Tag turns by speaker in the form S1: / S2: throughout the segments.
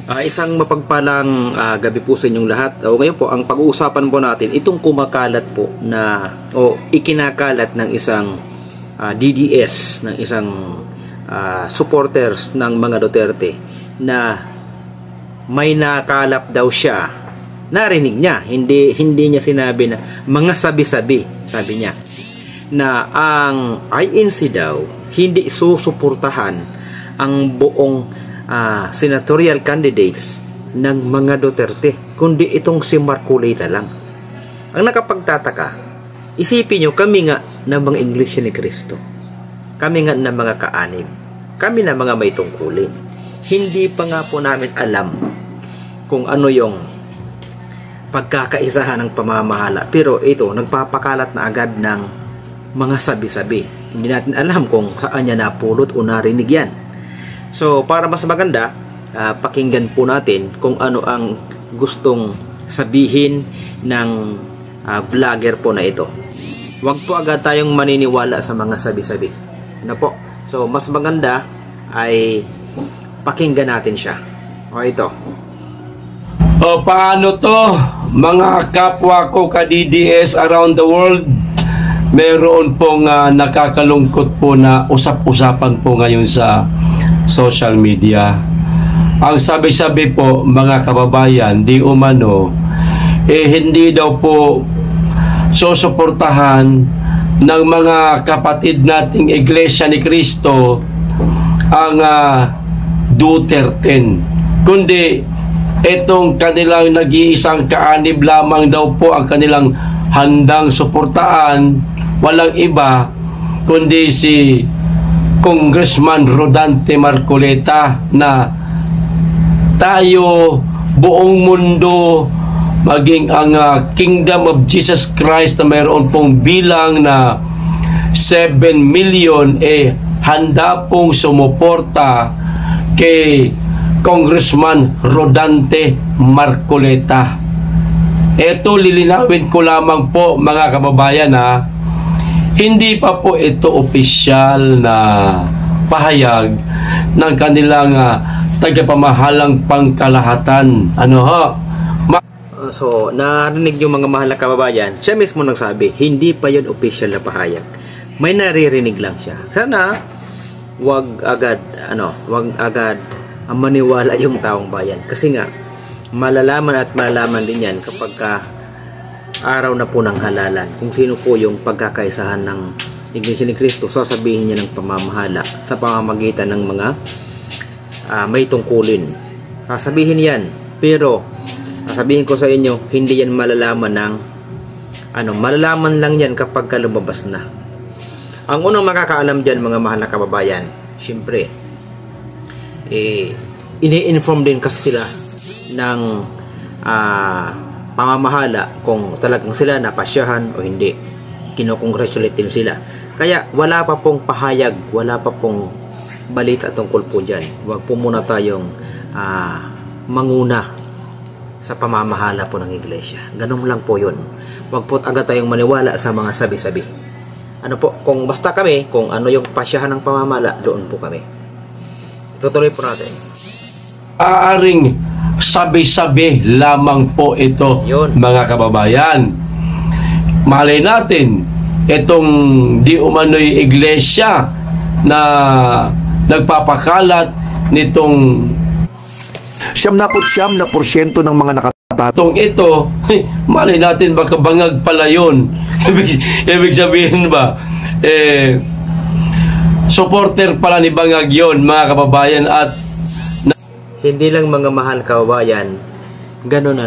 S1: Isang mapagpalang gabi po sa inyong lahat. Ngayon po, ang pag-uusapan po natin, itong kumakalat po na, o ikinakalat ng isang DDS, ng isang supporters ng mga Duterte, na may nakalap daw siya, narinig niya, hindi niya sinabi na mga sabi-sabi, sabi niya, na ang INC daw, hindi susuportahan ang buong senatorial candidates ng mga Duterte, kundi itong si Marcolita lang. Ang nakapagtataka, isipin nyo, kami nga ng mga Iglesia ni Cristo, kami nga ng mga kaanib, kami na mga may tungkulin, hindi pa nga po namin alam kung ano yung pagkakaisahan ng pamamahala, pero ito, nagpapakalat na agad ng mga sabi-sabi. Hindi natin alam kung saan niya napulot o narinig yan. So, para mas maganda, pakinggan po natin kung ano ang gustong sabihin ng vlogger po na ito. Huwag po agad tayong maniniwala sa mga sabi-sabi. Ano po? So, mas maganda ay pakinggan natin siya. O, ito.
S2: O, paano to? Mga kapwa ko ka-DDS around the world, meron pong nakakalungkot po na usap-usapan po ngayon sa social media. Ang sabi-sabi po, mga kababayan, di umano, hindi daw po susuportahan ng mga kapatid nating Iglesia ni Cristo ang Duterte, kundi itong kanilang nag-iisang kaanib lamang daw po ang kanilang handang suportaan, walang iba kundi si Congressman Rodante Marcolita, na tayo, buong mundo, maging ang Kingdom of Jesus Christ na mayroon pong bilang na 7 million, handa pong sumuporta kay Congressman Rodante Marcolita. Ito, lilinawin ko lamang po, mga kababayan, hindi pa po ito opisyal na pahayag ng kanilang tagapamahalang pangkalahatan.
S1: So, narinig yung mga mahal na kababayan, siya mismo nagsabi, hindi pa yun opisyal na pahayag. May naririnig lang siya. Sana, wag agad maniwala yung taong bayan. Kasi nga, malalaman din yan kapag araw na po ng halalan, kung sino po yung pagkakaisahan ng Iglesia ni Cristo. Sasabihin niya ng pamamahala sa pamamagitan ng mga may tungkulin. Sasabihin yan, pero sasabihin ko sa inyo, hindi yan malalaman malalaman lang yan kapag lumabas na. Ang unang makakaalam dyan, mga mahal na kababayan, syempre ini-inform din kasi sila ng pamamahala kung talagang sila napasyahan o hindi. Kinocongratulate din sila. Kaya wala pa pong pahayag, wala pa pong balita tungkol po dyan. Huwag po muna tayong manguna sa pamamahala po ng iglesia. Ganun lang po yun. Huwag po agad tayong maniwala sa mga sabi-sabi. Kung basta kami, kung ano yung pasyahan ng pamamahala, doon po kami. Tutuloy po natin.
S2: Aaring sabi-sabi lamang po ito, yun, mga kababayan. Malay natin, itong di umano'y iglesia na nagpapakalat nitong
S3: 99% ng mga nakatatong
S2: ito, malay natin baka bangag pala yun. Ibig sabihin ba, supporter pala ni bangag yun, mga kababayan. At
S1: hindi lang, mga mahal kababayan, ganun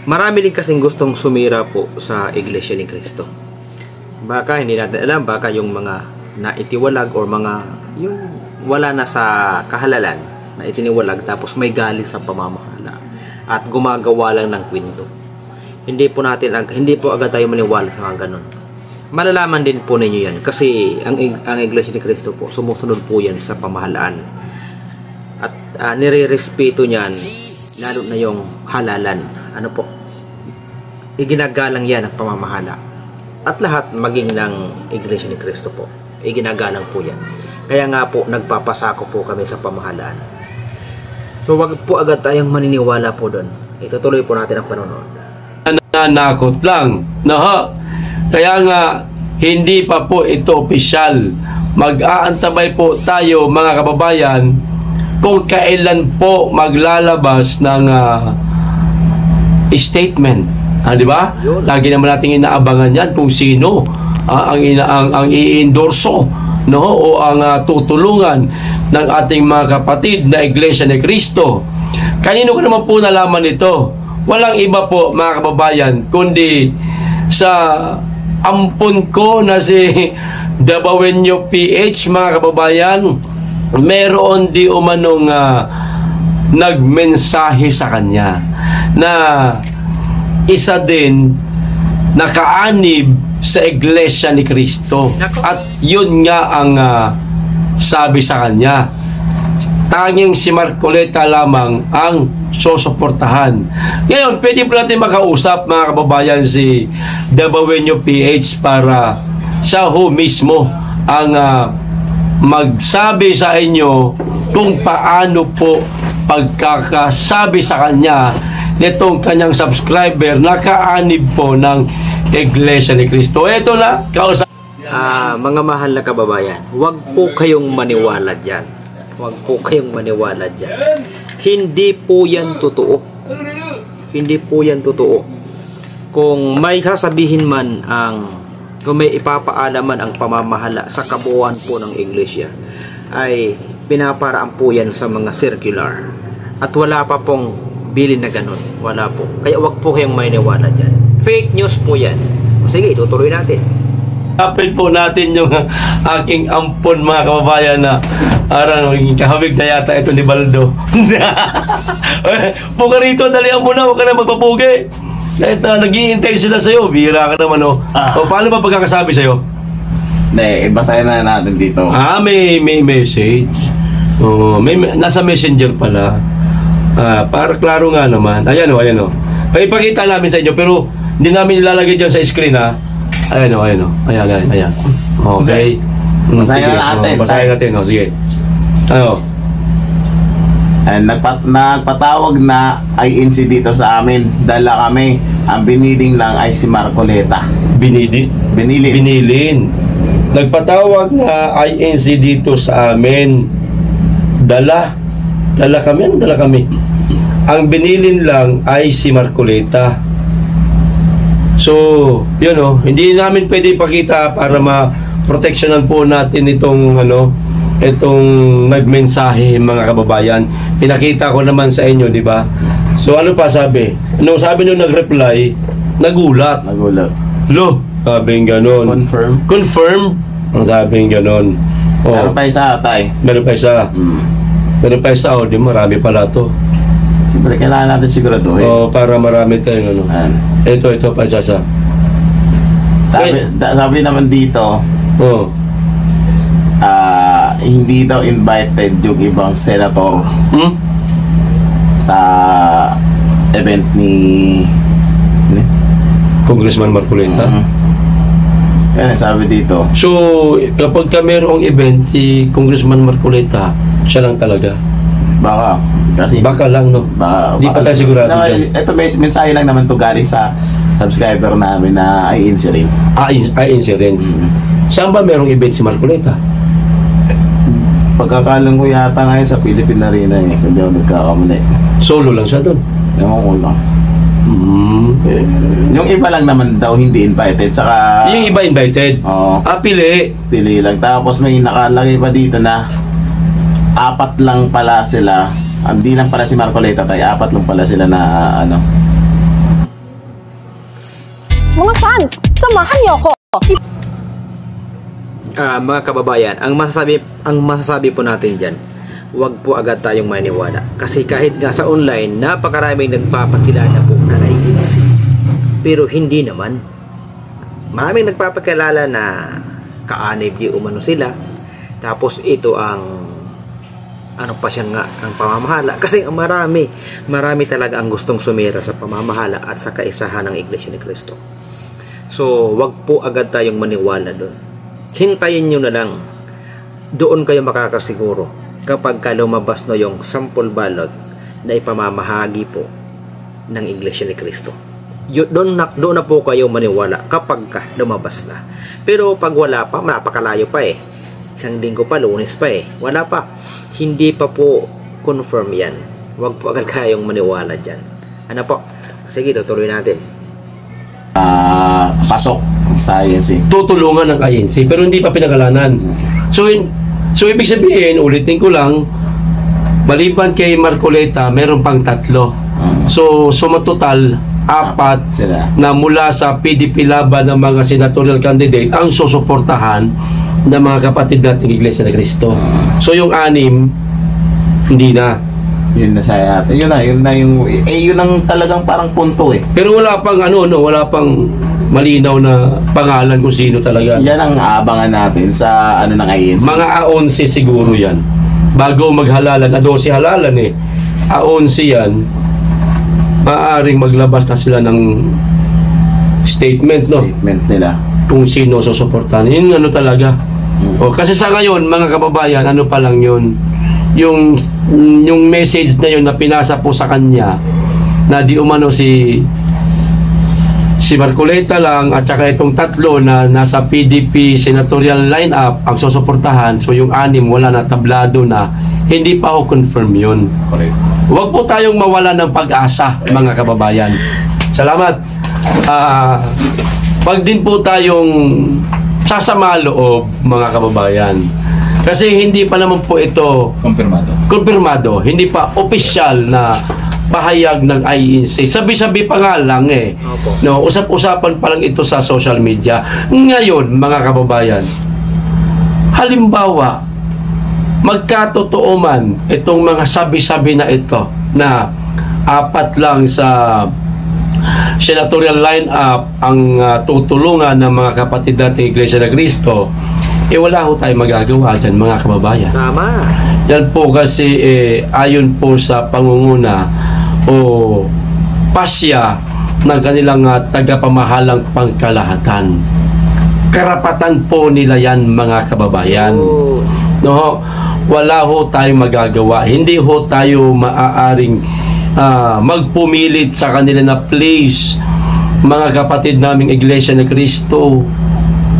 S1: marami din kasing gustong sumira po sa Iglesia ni Cristo. Baka hindi natin alam, baka yung mga naitiwalag or mga yung wala na sa kahalalan na itiniwalag, tapos may galit sa pamamahala at gumagawa lang ng kwento. Hindi po agad tayo maniwala sa mga ganun. Malalaman din po ninyo yan kasi ang Iglesia ni Cristo po, sumusunod po yan sa pamahalaan. At nire-respeto niyan lalo na yung halalan. Iginagalang yan ang pamamahala. At lahat maging ng Iglesia ni Cristo po, iginagalang po yan. Kaya nga po, nagpapasako po kami sa pamahalaan. So wag po agad tayong maniniwala po doon. Itutuloy po natin ang panonood.
S2: Nananakot lang. No? Kaya nga, hindi pa po ito opisyal. Mag-aantabay po tayo, mga kababayan, kung kailan po maglalabas ng statement. Di ba? Lagi naman natin inaabangan yan kung sino ang i-endorso, no? O ang tutulungan ng ating mga kapatid na Iglesia ni Cristo. Kanino ko naman po nalaman ito? Walang iba po, mga kababayan, kundi sa ampon ko na si Dabawenyo PH, mga kababayan. Meron di umanong nagmensahe sa kanya na isa din nakaanib sa Iglesia ni Cristo. At yun nga ang sabi sa kanya, tanging si Marcoleta lamang ang susuportahan. Ngayon, pwede po natin makausap, mga kababayan, si Dabawenyo PH para siya ho mismo ang magsabi sa inyo kung paano po pagkakasabi sa kanya nitong kanyang subscriber nakaanib po ng Iglesia ni Cristo. Ito na, kausap.
S1: Mga mahal na kababayan, huwag po kayong maniwala dyan. Huwag po kayong maniwala dyan. Hindi po yan totoo. Hindi po yan totoo. Kung may sasabihin man kung may ipapaalam man ang pamamahala sa kabuuan po ng Iglesia, ay pinaparaan po yan sa mga circular. At wala pa pong bilin na ganun. Wala po. Kaya wag po kayong maniwala dyan. Fake news po yan. Sige, itutuloy natin.
S2: Kapit po natin yung aking ampon, mga kababayan, na arang kahabig na yata ito ni Baldo. Puka rito, dalihan mo na, huwag ka na magpapugi. Dahil nag-iintay sila sa'yo, bihira ka naman, o paano ba pagkakasabi sa'yo?
S4: Hindi, ibasahin na natin dito.
S2: May message. Nasa messenger pala. Para klaro nga naman. Ayan o. Ipakita namin sa inyo, pero hindi namin ilalagay dyan sa screen, ha. Ayan. Okay.
S4: Basahin na natin.
S2: Basahin natin, sige. Ano?
S4: Nagpatawag na INC dito sa amin. Dala kami. Ang biniling lang ay si Marcoleta.
S2: Binilin. Nagpatawag na INC dito sa amin. Dala kami. Ang binilin lang ay si Marcoleta. So, yun hindi namin pwede ipakita para ma-protectionan po natin itong nagmensahe, mga kababayan. Pinakita ko naman sa inyo, di ba? So, ano pa sabi? Sabi nung nag-reply, nagulat. Lo, sabing ganon. Confirm. Ang sabing ganon.
S4: Meron pa isa, tay.
S2: Meron pa isa. Meron pa isa, di marami pala to.
S4: Siyempre, kailangan natin siguraduhin.
S2: Para marami tayong Ito pa isa.
S4: Sabi naman dito, hindi daw invited yung ibang senator sa event ni
S2: Congressman Marcoleta.
S4: Yan, sabi dito.
S2: So, kapag mayroong event si Congressman Marcoleta, siya lang talaga. Baka lang, no? Hindi pa tayo sigurado dyan.
S4: Ito, may mensahe lang naman to galing sa subscriber namin na INC rin.
S2: INC rin. Saan ba mayroong event si Marcoleta?
S4: Pagkakalang ko yata ngayon sa Philippine Arena hindi ako nagkakamali.
S2: Solo lang siya doon?
S4: Ewan ko lang. Yung iba lang naman daw hindi invited. Saka
S2: yung iba invited?
S4: Oo.
S2: Pili
S4: lang. Tapos may nakalagay pa dito na 4 lang pala sila. Hindi lang pala si Marcoleta tayo. 4 lang pala sila na
S5: Mga fans, samahan niyo ako.
S1: Mga kababayan, ang masasabi po natin dyan, huwag po agad tayong maniwala. Kasi kahit nga sa online, napakaraming nagpapakilala po na INC. Pero hindi naman. Maraming nagpapakilala na kaanib di umano sila. Tapos ito ang ang pamamahala. Kasi marami talaga ang gustong sumira sa pamamahala at sa kaisahan ng Iglesia ni Cristo. So, wag po agad tayong maniwala doon. Hintayin nyo na lang. Doon kayo makakasiguro kapag lumabas na yung sample ballot na ipamamahagi po ng Iglesia ni Cristo. Doon na po kayo maniwala kapag ka lumabas na. Pero pag wala pa, napakalayo pa eh. Isang linggo pa, Lunes pa eh. Wala pa. Hindi pa po confirm yan. Huwag po agad kayong maniwala dyan. Ano po? Sige, tutuloy natin.
S4: Pasok sa INC.
S2: Tutulungan ng INC pero hindi pa pinangalanan. So ibig sabihin, ulitin ko lang, maliban kay Marcoleta, meron pang 3. So sumatotal 4
S4: sila
S2: na mula sa PDP laban ng mga senatorial candidate ang susuportahan ng mga kapatid nating Iglesia ni Cristo. So yung 6 hindi na.
S4: Yun na sa atin. Yun na yung yun ang talagang parang punto eh.
S2: Pero wala pang wala pang malinaw na pangalan kung sino talaga.
S4: Yan ang aabangan natin sa ng INC.
S2: Mga A11 siguro yan. Bago maghalalan, A12 halalan eh. A11 yan, maaaring maglabas na sila ng statement, no?
S4: Statement nila.
S2: Kung sino susuportahan. Yun talaga. O, kasi sa ngayon, mga kababayan, pa lang yun? Yung message na yun na pinasa po sa kanya na di umano si Marcoleta lang at saka itong 3 na nasa PDP senatorial lineup ang susuportahan. So yung 6 wala na, tablado na, hindi pa ako confirm yun.
S4: Correct.
S2: Huwag po tayong mawala ng pag-asa, mga kababayan. Salamat. Pag din po tayong sasama loob, mga kababayan. Kasi hindi pa naman po ito Kumpirmado. Hindi pa opisyal na pahayag ng INC. Sabi-sabi pa nga lang eh.
S1: Opo.
S2: No, usap-usapan pa lang ito sa social media. Ngayon, mga kababayan, halimbawa, magkatotoo man itong mga sabi-sabi na ito na 4 lang sa senatorial lineup ang tutulungan ng mga kapatid nating Iglesia ni Cristo, wala ho tayong magagawa dyan, mga kababayan.
S1: Tama.
S2: Yan po kasi ayon po sa pangunguna o pasya ng kanilang tagapamahalang pangkalahatan. Karapatan po nila yan, mga kababayan.
S1: Oh.
S2: No, wala ho tayong magagawa. Hindi ho tayo maaaring magpumilit sa kanila na please, mga kapatid naming Iglesia ni Cristo,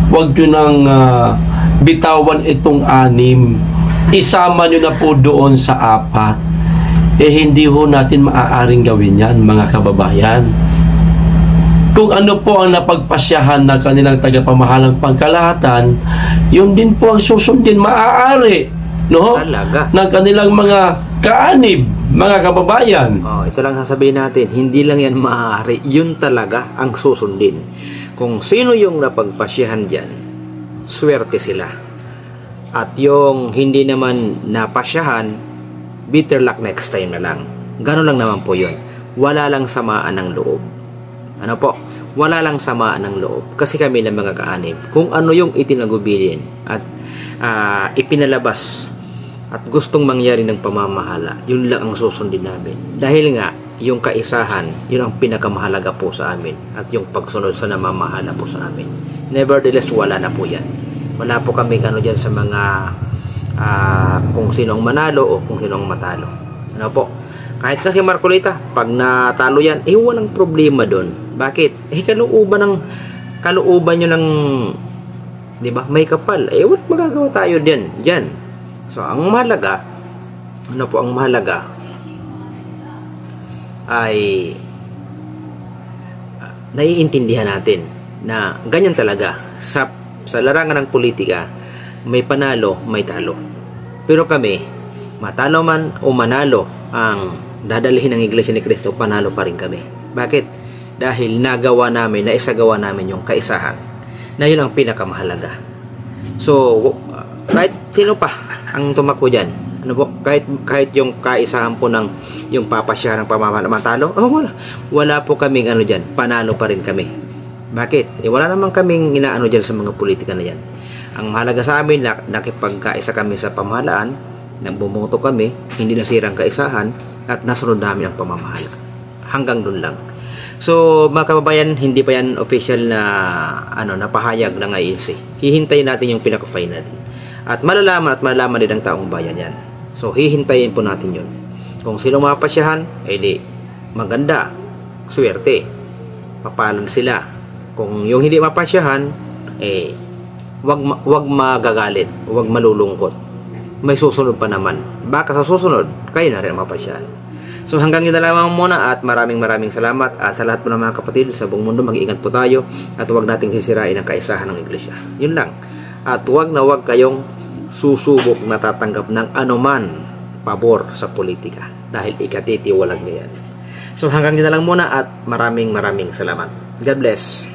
S2: huwag nyo nang bitawan itong 6. Isama nyo na po doon sa 4. Hindi ho natin maaaring gawin yan, mga kababayan. Kung ano po ang napagpasyahan ng kanilang tagapamahalang pangkalahatan, yun din po ang susundin, maaari, no?
S1: Talaga.
S2: Ng kanilang mga kaanib, mga kababayan.
S1: Ito lang sasabihin natin, hindi lang yan maaari, yun talaga ang susundin. Kung sino yung napagpasyahan dyan, swerte sila. At yung hindi naman napasyahan, bitter luck next time na lang. Gano'n lang naman po yun. Wala lang samaan ng loob. Ano po? Wala lang samaan ng loob. Kasi kami ng mga kaanib, kung ano yung itinagubilin at ipinalabas at gustong mangyari ng pamamahala, yun lang ang susundin namin. Dahil nga, yung kaisahan, yun ang pinakamahalaga po sa amin. At yung pagsunod sa namamahala po sa amin. Nevertheless, wala na po yan. Wala po kami dyan sa mga kung sino ang manalo o kung sino ang matalo. Ano po? Kahit sa si Marcoleta, pag natalo yan, walang problema doon. Bakit? Kalooban nyo ng, di ba, may kapal. What magagawa tayo dyan? So, ang mahalaga, ang mahalaga ay naiintindihan natin na ganyan talaga sa larangan ng politika, may panalo, may talo. Pero kami, matalo man o manalo ang dadalhin ng Iglesia ni Cristo, panalo pa rin kami. Bakit? Dahil naisagawa namin yung kaisahan na yun ang pinakamahalaga. So, kahit sino pa ang tumakbo dyan, kahit yung kaisahan po ng yung papasya ng pamamahala, matalo, wala po kaming dyan, panalo pa rin kami. Bakit? Wala naman kaming inaano dyan sa mga politika na yan. Ang mahalaga sa amin, nakipagkaisa kami sa pamahalaan, nang bumoto kami, hindi nasirang kaisahan, at nasunod namin ang pamamahala. Hanggang doon lang. So, mga kababayan, hindi pa yan official na napahayag ng INC. Hihintayin natin yung pinaka-final. At malalaman din ng taong bayan yan. So, hihintayin po natin yun. Kung sino mapasyahan, di maganda, swerte, papalan sila. Kung yung hindi mapasyahan, wag magagalit, wag malulungkot. May susunod pa naman. Baka sa susunod, kayo na rin mapasyahan. So hanggang yun na lamang muna at maraming salamat at sa lahat po ng mga kapatid sa buong mundo, mag-iingat po tayo at huwag nating sisirain ang kaisahan ng iglesia. Yun lang. At huwag kayong susubok na tatanggap ng anuman pabor sa politika dahil ikatitiwalag nyo yan. So hanggang dito lang muna at maraming salamat. God bless.